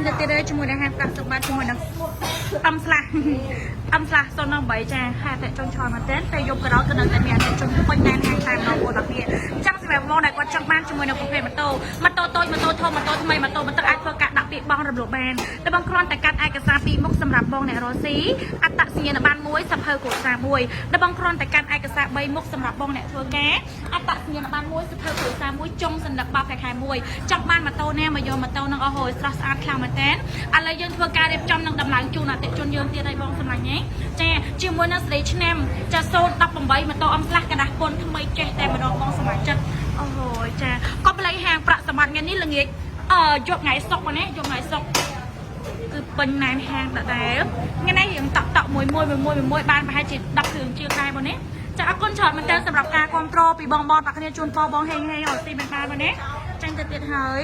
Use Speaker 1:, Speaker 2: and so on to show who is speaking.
Speaker 1: ទៅទៀតទេជាមួយនឹងហាងប្រាក់សុខបាទជាមួយនឹងអំស្លាស់សូននឹង3ចាហាក់តែចង់ឆោមែនទេតែយប់ក៏ដល់ក៏នៅតែមានជនពេញណែនហាងតាមដល់បងប្អូនគ្នាចាំសម្រាប់បងដែលគាត់ចង់បានជាមួយនឹងប្រភេទម៉ូតូតូចម៉ូតូធំម៉ូតូថ្មីម៉ូតូបន្ទឹកអាចធ្វើការដាក់ពាក្យបងរំលោភបានតែបងគ្រាន់តែកាត់ឯកសារពីមុខសម្រាប់បងអ្នករស់ស៊ីអត្តសញ្ញាណប័ណ្ណ1សភៅគ្រួសារ1តែបងគ្រាន់តែកាត់ឯកសារ3មុខសម្រាប់បងអ្នកធ្វើការអត្តសញ្ញាណប័ណ្ណ1សភៅគ្រួសារ1ចុងសន្លឹកបោកខែ1ចង់បានម៉ូតូណាមកយកម៉ូតូនឹងអស់ហើយស្រស់ស្អាតខ្លាំងមែនតើឥឡូវយើងធ្វើការរៀបចំនឹងដំឡើងជូនអតិថិជនយើងទៀតឲ្យបងសម្លាញ់ហ៎ចាជាមួយនឹងស្រីឆ្នាំចា018ម៉ូតូអំស្លាស់កណ្ដាស់ពុនថ្មីចេះតែម្ដងបងសម្លាញ់ចិត្តអូយចាកុំភ្លេចហាងប្រាក់សម្បត្តិថ្ងៃនេះល្ងាចយកថ្ងៃសុកមកណាយកថ្ងៃសុកគឺពេញណែនហាងដដែលថ្ងៃនេះរៀងតក់មួយបានប្រហែលជា10គ្រឿងជាងដែរបងណាចាអរគុណច្រើនមែនតើសម្រាប់ការគ្រប់គ្រងពីបងបងអ្នកគ្នាជូនពរបងហេងឲ្យទីបានបងណាចាញ់ទៅទៀតហើយ